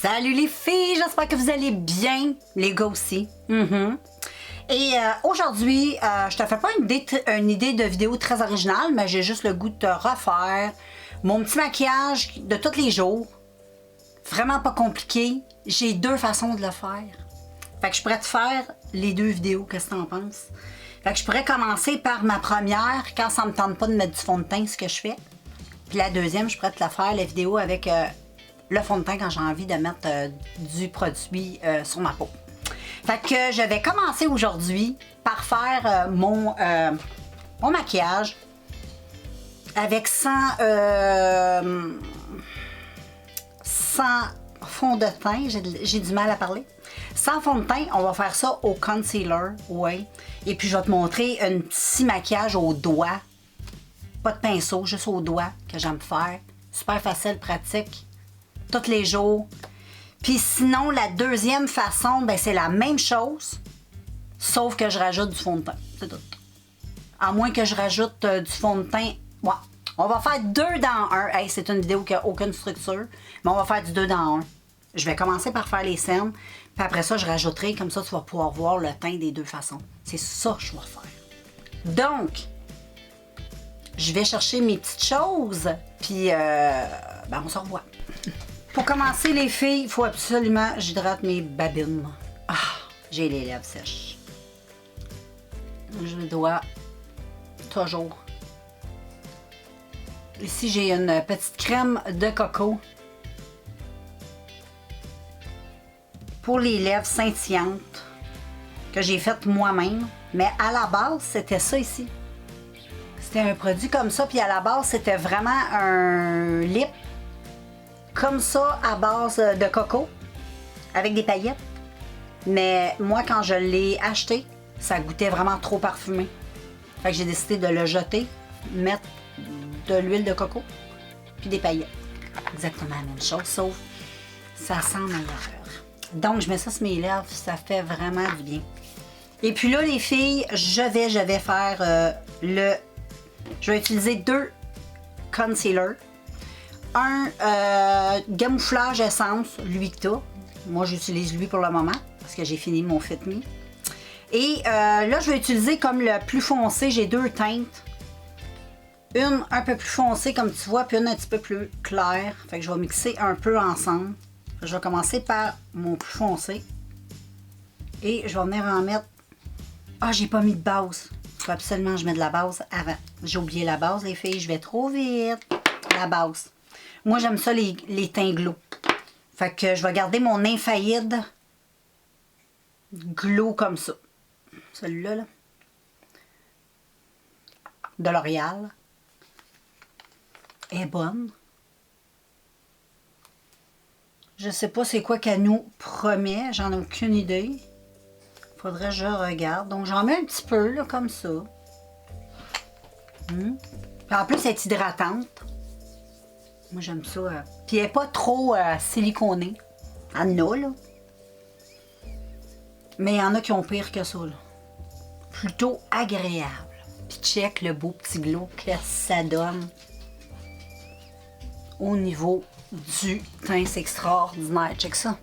Salut les filles, j'espère que vous allez bien, les gars aussi. Et aujourd'hui, je te fais pas une idée de vidéo très originale, mais j'ai juste le goût de te refaire mon petit maquillage de tous les jours. Vraiment pas compliqué. J'ai deux façons de le faire. Fait que je pourrais te faire les deux vidéos, qu'est-ce que t'en penses? Fait que je pourrais commencer par ma première, quand ça me tente pas de mettre du fond de teint, ce que je fais. Puis la deuxième, je pourrais te la faire, la vidéo avec le fond de teint quand j'ai envie de mettre du produit sur ma peau. Fait que je vais commencer aujourd'hui par faire mon maquillage avec sans fond de teint. J'ai du mal à parler. Sans fond de teint, on va faire ça au concealer, ouais. Et puis je vais te montrer un petit maquillage au doigt. Pas de pinceau, juste au doigt que j'aime faire. Super facile, pratique. Tous les jours. Puis sinon, la deuxième façon, ben, c'est la même chose, sauf que je rajoute du fond de teint. C'est tout. À moins que je rajoute du fond de teint. Ouais. On va faire 2 dans 1. Hey, c'est une vidéo qui n'a aucune structure, mais on va faire du 2 dans 1. Je vais commencer par faire les cernes, puis après ça, je rajouterai, comme ça, tu vas pouvoir voir le teint des deux façons. C'est ça que je vais faire. Donc, je vais chercher mes petites choses, puis ben, on se revoit. Pour commencer, les filles, il faut absolument que j'hydrate mes babines. Ah, j'ai les lèvres sèches. Je dois toujours. Ici, j'ai une petite crème de coco pour les lèvres scintillantes que j'ai faite moi-même. Mais à la base, c'était ça ici. C'était un produit comme ça, puis à la base, c'était vraiment un lip comme ça à base de coco avec des paillettes. Mais moi, quand je l'ai acheté, ça goûtait vraiment trop parfumé. Fait que j'ai décidé de le jeter, mettre de l'huile de coco puis des paillettes. Exactement la même chose, sauf ça sent meilleur. Donc, je mets ça sur mes lèvres, ça fait vraiment du bien. Et puis là, les filles, je vais faire je vais utiliser 2 concealers. Un camouflage essence, lui que t'as. Moi, j'utilise lui pour le moment parce que j'ai fini mon Fit Me. Et là, je vais utiliser comme le plus foncé. J'ai 2 teintes. Une un peu plus foncée, comme tu vois, puis une un petit peu plus claire. Fait que je vais mixer un peu ensemble. Je vais commencer par mon plus foncé. Et je vais venir en mettre... Ah, j'ai pas mis de base. Il faut absolument que je mette de la base avant. J'ai oublié la base, les filles. Je vais trop vite. La base. Moi, j'aime ça, les teints glow. Fait que je vais garder mon infaillible glow comme ça. Celui-là, là. De L'Oréal. Elle est bonne. Je sais pas c'est quoi qu'elle nous promet. J'en ai aucune idée. Faudrait que je regarde. Donc, j'en mets un petit peu, là, comme ça. Puis en plus, elle est hydratante. Moi, j'aime ça. Puis elle n'est pas trop siliconée. Elle en a, là. Mais il y en a qui ont pire que ça, là. Plutôt agréable. Puis check le beau petit glow que ça donne au niveau du teint. C'est extraordinaire. Check ça.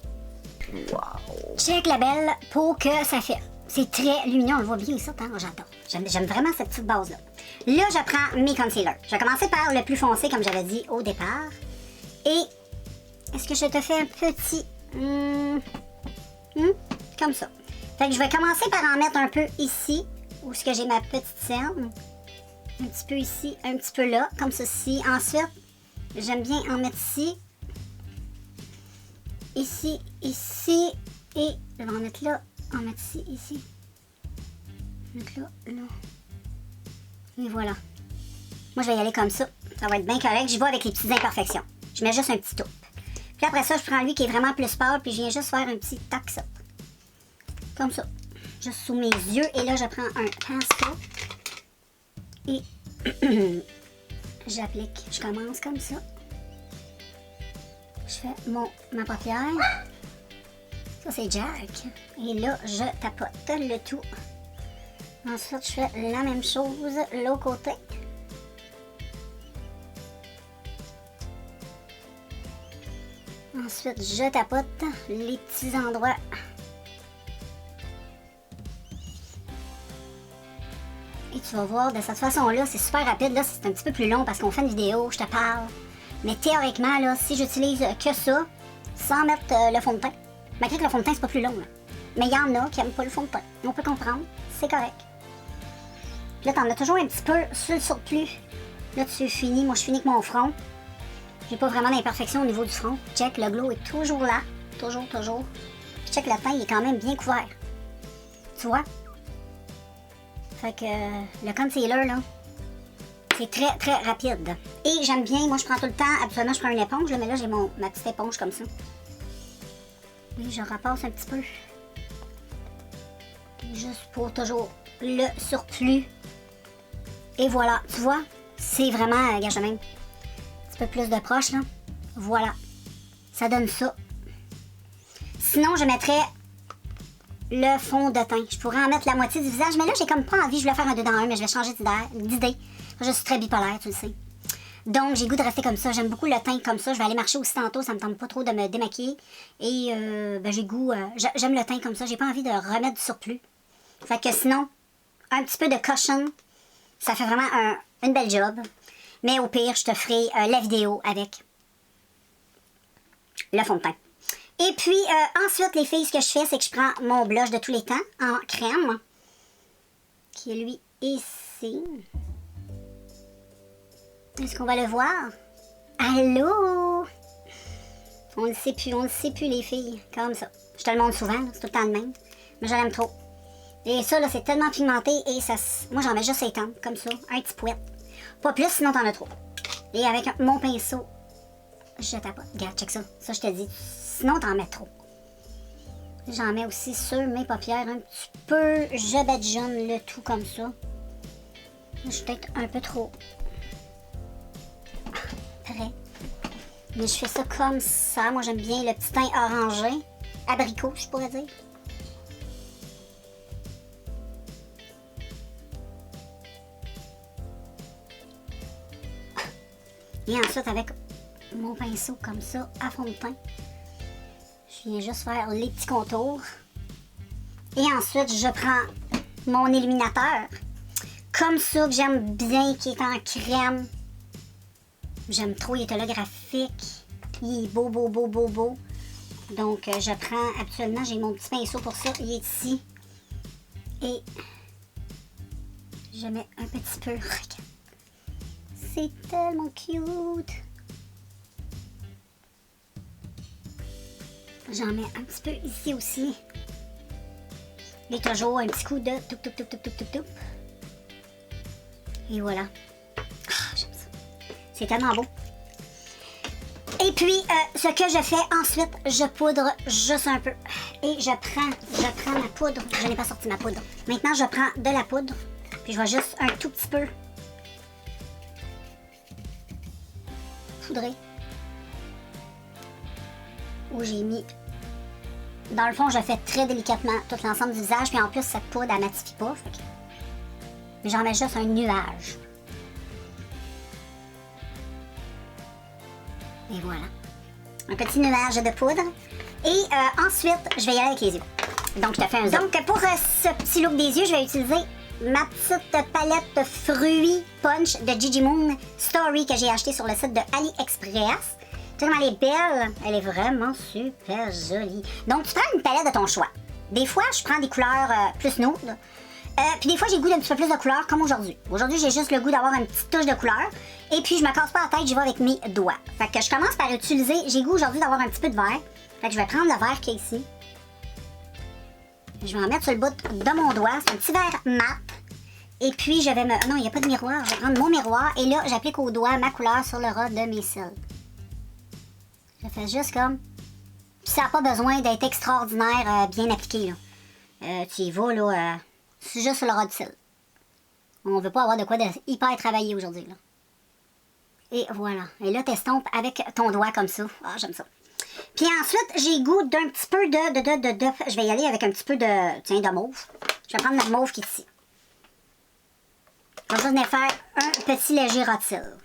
Wow! Check la belle peau que ça fait. C'est très lumineux, on le voit bien ici, hein? J'adore. J'aime vraiment cette petite base-là. Là, je prends mes concealers. Je vais commencer par le plus foncé, comme j'avais dit au départ. Et est-ce que je te fais un petit... comme ça. Fait que je vais commencer par en mettre un peu ici, où est-ce que j'ai ma petite cerne. Un petit peu ici, un petit peu là, comme ceci. Ensuite, j'aime bien en mettre ici. Ici, ici, et je vais en mettre là, en mettre ici, ici. Mettre là, là. Et voilà. Moi, je vais y aller comme ça. Ça va être bien correct. J'y vais avec les petites imperfections. Je mets juste un petit taupe. Puis après ça, je prends lui qui est vraiment plus pâle, puis je viens juste faire un petit tac ça. Comme ça. Juste sous mes yeux. Et là, je prends un pinceau. Et j'applique. Je commence comme ça. Je fais ma paupière. Ça, c'est Jack. Et là, je tapote le tout. Ensuite, je fais la même chose l'autre côté. Ensuite, je tapote les petits endroits. Et tu vas voir, de cette façon-là, c'est super rapide. Là, c'est un petit peu plus long parce qu'on fait une vidéo, je te parle. Mais théoriquement, là, si j'utilise que ça, sans mettre le fond de teint, malgré que le fond de teint, c'est pas plus long, là. Mais il y en a qui n'aiment pas le fond de teint. On peut comprendre, c'est correct. Là, t'en as toujours un petit peu sur le surplus. Là, tu finis. Moi, je finis avec mon front. J'ai pas vraiment d'imperfection au niveau du front. Check, le glow est toujours là. Toujours. Puis check, le teint, il est quand même bien couvert. Tu vois? Fait que le concealer, là, c'est très, très rapide. Et j'aime bien, moi, je prends tout le temps, habituellement, je prends une éponge, là, mais là, j'ai ma petite éponge comme ça. Et je repasse un petit peu. Juste pour toujours le surplus. Et voilà, tu vois, c'est vraiment, regarde même, un petit peu plus de proche, là. Voilà, ça donne ça. Sinon, je mettrais le fond de teint. Je pourrais en mettre la moitié du visage, mais là, j'ai comme pas envie. Je voulais faire un 2 dans 1, mais je vais changer d'idée. Je suis très bipolaire, tu le sais. Donc, j'ai le goût de rester comme ça. J'aime beaucoup le teint comme ça. Je vais aller marcher aussi tantôt. Ça me tente pas trop de me démaquiller. Et j'ai goût... j'aime le teint comme ça. J'ai pas envie de remettre du surplus. Fait que sinon, un petit peu de caution, ça fait vraiment une belle job. Mais au pire, je te ferai la vidéo avec le fond de teint. Et puis, ensuite, les filles, ce que je fais, c'est que je prends mon blush de tous les temps en crème, qui est lui ici. Est-ce qu'on va le voir? Allô? On le sait plus, les filles, comme ça. Je te le montre souvent, c'est tout le temps le même, mais je l'aime trop. Et ça, là, c'est tellement pigmenté et ça... Moi, j'en mets juste 7 ans, comme ça, un petit pouet. Pas plus, sinon t'en as trop. Et avec mon pinceau, je tapote. Regarde, check ça. Ça, je te dis. Sinon, t'en mets trop. J'en mets aussi sur mes paupières un petit peu. Je badigeonne le tout comme ça. Je suis peut-être un peu trop près. Mais je fais ça comme ça. Moi, j'aime bien le petit teint orangé. Abricot, je pourrais dire. Et ensuite, avec mon pinceau comme ça, à fond de teint, je viens juste faire les petits contours. Et ensuite, je prends mon illuminateur. Comme ça, que j'aime bien, qui est en crème. J'aime trop, il est holographique. Il est beau. Donc, je prends, habituellement, j'ai mon petit pinceau pour ça. Il est ici. Et je mets un petit peu. Regarde. C'est tellement cute. J'en mets un petit peu ici aussi. Et toujours un petit coup de toup. Et voilà. Ah, j'aime ça. C'est tellement beau. Et puis, ce que je fais ensuite, je poudre juste un peu. Et je prends ma poudre. Je n'ai pas sorti ma poudre. Maintenant, je prends de la poudre. Puis je vais juste un tout petit peu poudrer. Où j'ai mis... Dans le fond, je fais très délicatement tout l'ensemble du visage. Puis en plus, cette poudre, elle matifie pas. Fait que... Mais j'en mets juste un nuage. Et voilà. Un petit nuage de poudre. Et ensuite, je vais y aller avec les yeux. Donc, je te fais un zoom. Donc, pour ce petit look des yeux, je vais utiliser ma petite palette fruits punch de Gigi Moon Story que j'ai acheté sur le site de AliExpress. Tellement elle est belle. Elle est vraiment super jolie. Donc, tu prends une palette de ton choix. Des fois, je prends des couleurs plus nude. Puis des fois, j'ai le goût d'un petit peu plus de couleurs, comme aujourd'hui. Aujourd'hui, j'ai juste le goût d'avoir une petite touche de couleur. Et puis, je me casse pas la tête, j'y vais avec mes doigts. Fait que je commence par utiliser... J'ai le goût aujourd'hui d'avoir un petit peu de vert. Fait que je vais prendre le vert qui est ici. Je vais en mettre sur le bout de mon doigt. C'est un petit vert mat. Et puis, je vais me... Non, il n'y a pas de miroir. Je vais prendre mon miroir. Et là, j'applique au doigt ma couleur sur le ras de mes cils. Je fais juste comme... Puis ça n'a pas besoin d'être extraordinaire, bien appliqué, là. Tu y vas, là... C'est juste sur le ras de cils. On veut pas avoir de quoi de hyper travaillé aujourd'hui, là. Et voilà. Et là, t'estompes avec ton doigt comme ça. Ah, j'aime ça. Puis ensuite, j'ai goût d'un petit peu de... Je vais y aller avec un petit peu de... Tiens, de mauve. Je vais prendre notre mauve qui est ici. Je vais venir faire un petit léger ras de cils.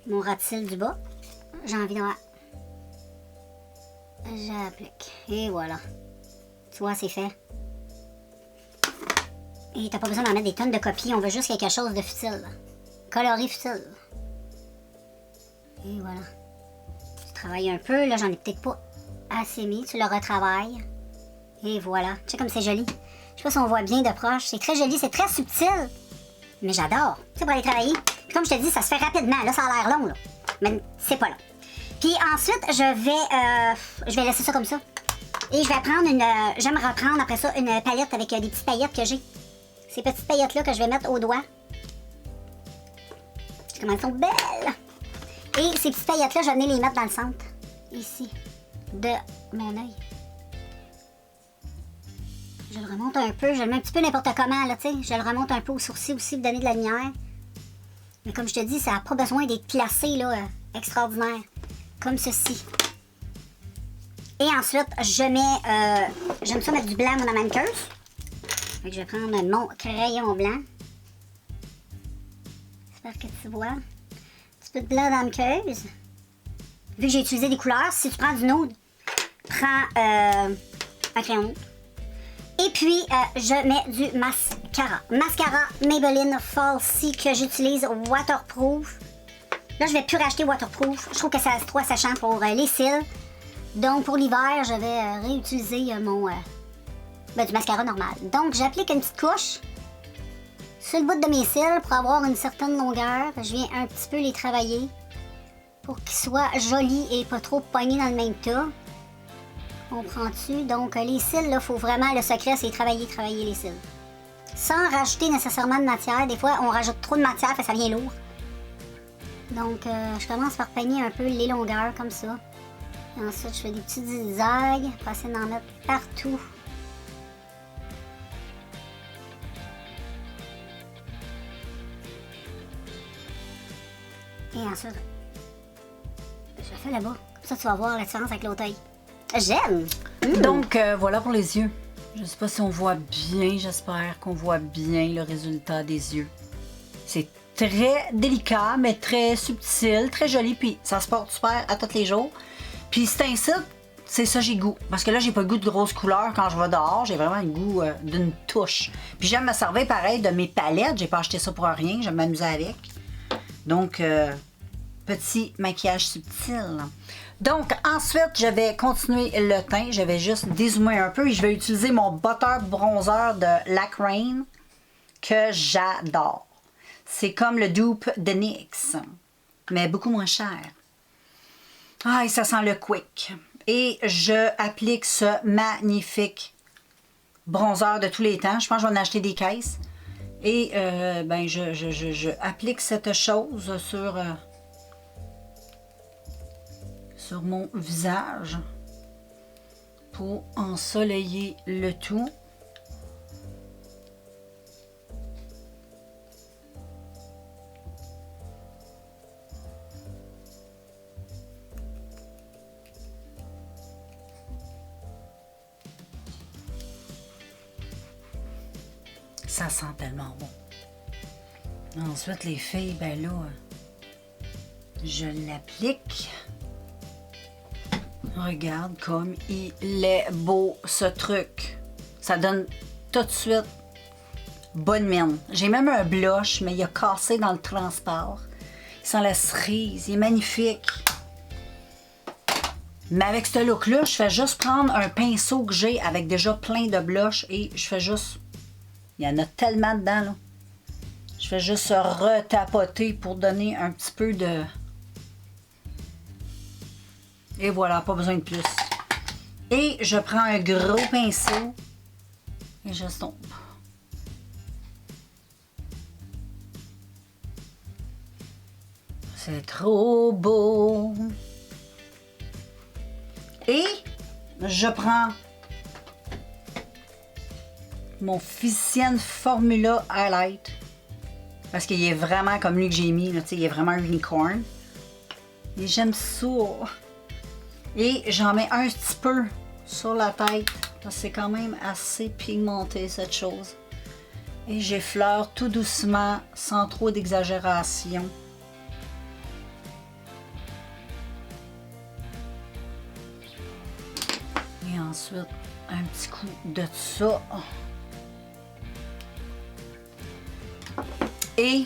Mon ras de cils du bas. J'ai envie d'avoir j'applique. Et voilà. Tu vois, c'est fait. Et t'as pas besoin d'en mettre des tonnes de copies, on veut juste quelque chose de futile. Coloré futile. Et voilà. Tu travailles un peu, là j'en ai peut-être pas assez mis, tu le retravailles. Et voilà. Tu sais comme c'est joli. Je sais pas si on voit bien de proche, c'est très joli, c'est très subtil. Mais j'adore. Tu sais, pour aller travailler. Puis comme je te dis, ça se fait rapidement, là ça a l'air long, là. Mais c'est pas long. Puis ensuite, je vais laisser ça comme ça. Et je vais prendre j'aime reprendre après ça une paillette avec des petites paillettes que j'ai. Ces petites paillettes-là que je vais mettre au doigt. Comment elles sont belles! Et ces petites paillettes-là, je vais venir les mettre dans le centre. Ici. De mon œil. Je le remonte un peu. Je le mets un petit peu n'importe comment, là, tu sais. Je le remonte un peu au sourcil aussi pour donner de la lumière. Mais comme je te dis, ça n'a pas besoin d'être placé, là, extraordinaire. Comme ceci. Et ensuite, j'aime ça mettre du blanc dans ma manqueuse. Fait que je vais prendre mon crayon blanc. J'espère que tu vois. Un petit peu de blanc dans la manqueuse. Vu que j'ai utilisé des couleurs, si tu prends du nude, prends un crayon nude. Et puis, je mets du mascara. Mascara Maybelline Falsy que j'utilise waterproof. Là, je vais plus racheter waterproof. Je trouve que c'est trop séchant pour les cils. Donc, pour l'hiver, je vais réutiliser du mascara normal. Donc, j'applique une petite couche sur le bout de mes cils pour avoir une certaine longueur. Je viens un petit peu les travailler pour qu'ils soient jolis et pas trop pognés dans le même tas. Comprends-tu? Donc, les cils, là, faut vraiment, le secret, c'est travailler les cils. Sans rajouter nécessairement de matière. Des fois, on rajoute trop de matière, ça devient lourd. Donc, je commence par peigner un peu les longueurs, comme ça. Et ensuite, je fais des petits zigzags pour essayer d'en mettre partout. Et ensuite, je fais là-bas. Comme ça, tu vas voir la différence avec l'autre œil. J'aime! Donc, voilà pour les yeux. Je ne sais pas si on voit bien, j'espère qu'on voit bien le résultat des yeux. C'est très délicat, mais très subtil, très joli, puis ça se porte super à tous les jours. Puis c'est ainsi, c'est ça j'ai goût. Parce que là, j'ai pas le goût de grosses couleurs quand je vais dehors, j'ai vraiment le goût d'une touche. Puis j'aime me servir pareil de mes palettes, j'ai pas acheté ça pour rien, j'aime m'amuser avec. Donc, petit maquillage subtil. Donc, ensuite, je vais continuer le teint. Je vais juste dézoomer un peu et je vais utiliser mon butter bronzer de Lac Rain que j'adore. C'est comme le dupe de NYX, mais beaucoup moins cher. Ah, et ça sent le quick. Et je applique ce magnifique bronzer de tous les temps. Je pense que je vais en acheter des caisses. Et je applique cette chose sur mon visage pour ensoleiller le tout. Ça sent tellement bon. Ensuite, les filles, ben là, je l'applique. Regarde comme il est beau, ce truc. Ça donne tout de suite bonne mine. J'ai même un blush, mais il a cassé dans le transport. Il sent la cerise, il est magnifique. Mais avec ce look-là, je fais juste prendre un pinceau que j'ai avec déjà plein de blush et je fais juste... Il y en a tellement dedans, là. Je fais juste retapoter pour donner un petit peu de... Et voilà, pas besoin de plus. Et je prends un gros pinceau et je stompe. C'est trop beau. Et je prends mon Physicienne Formula Highlight. Parce qu'il est vraiment comme lui que j'ai mis. Là, il est vraiment un unicorn. Et j'aime ça. Et j'en mets un petit peu sur la tête. C'est quand même assez pigmenté cette chose. Et j'effleure tout doucement, sans trop d'exagération. ensuite, un petit coup de ça. Et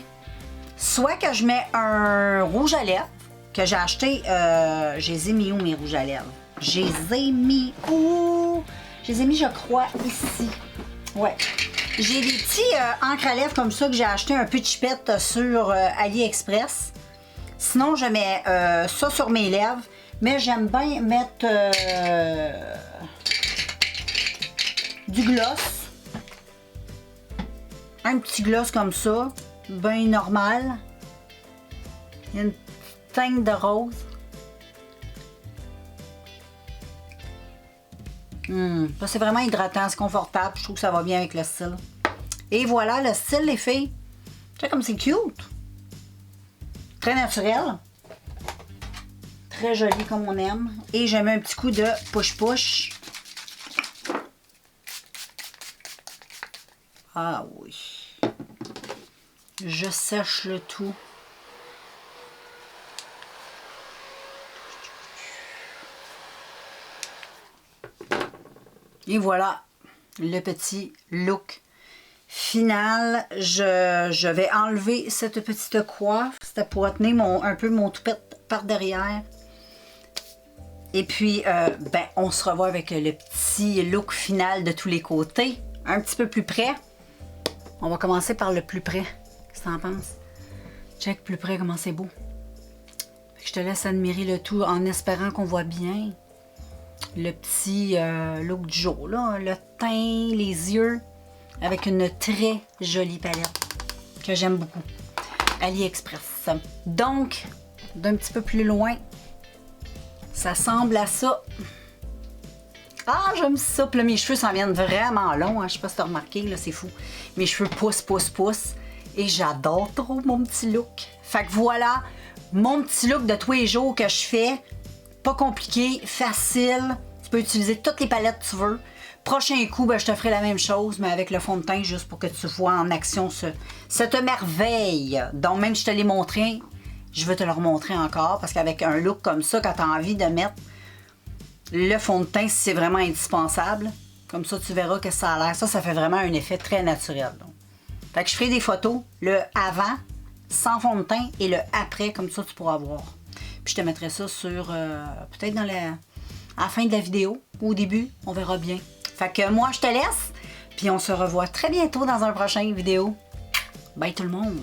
soit que je mets un rouge à lèvres que j'ai acheté, je les ai mis où mes rouges à lèvres? Je les ai mis où? Je les ai mis, je crois, ici. Ouais. J'ai des petits encres à lèvres comme ça que j'ai acheté un peu de chipette sur AliExpress. Sinon, je mets ça sur mes lèvres. Mais j'aime bien mettre du gloss. Un petit gloss comme ça. Bien normal. Il y a une teinte de rose. C'est vraiment hydratant, c'est confortable. Je trouve que ça va bien avec le style. Et voilà le style, les filles. Tu sais comme c'est cute. Très naturel. Très joli comme on aime. Et je mets un petit coup de push-push. Ah oui. Je sèche le tout. Et voilà le petit look final. Je vais enlever cette petite coiffe. C'était pour retenir un peu mon toupette par derrière. Et puis, on se revoit avec le petit look final de tous les côtés. Un petit peu plus près. On va commencer par le plus près. Qu'est-ce que t'en penses? Check plus près comment c'est beau. Je te laisse admirer le tout en espérant qu'on voit bien le petit look du jour. Là. Le teint, les yeux, avec une très jolie palette que j'aime beaucoup. AliExpress. Donc, d'un petit peu plus loin, ça semble à ça. Ah, j'aime ça. Puis là, mes cheveux s'en viennent vraiment longs. Hein. Je sais pas si tu as remarqué, là, c'est fou. Mes cheveux poussent. Et j'adore trop mon petit look. Fait que voilà, mon petit look de tous les jours que je fais. Pas compliqué, facile. Tu peux utiliser toutes les palettes que tu veux. Prochain coup, je te ferai la même chose, mais avec le fond de teint, juste pour que tu vois en action cette merveille. Donc, même si je te l'ai montré, je veux te le remontrer encore, parce qu'avec un look comme ça, quand tu as envie de mettre le fond de teint, si c'est vraiment indispensable, comme ça, tu verras que ça a l'air. Ça fait vraiment un effet très naturel. Donc. Fait que je ferai des photos, le avant, sans fond de teint, et le après, comme ça, tu pourras voir. Puis je te mettrai ça sur, peut-être à la fin de la vidéo, ou au début, on verra bien. Fait que moi, je te laisse, puis on se revoit très bientôt dans un prochain vidéo. Bye tout le monde!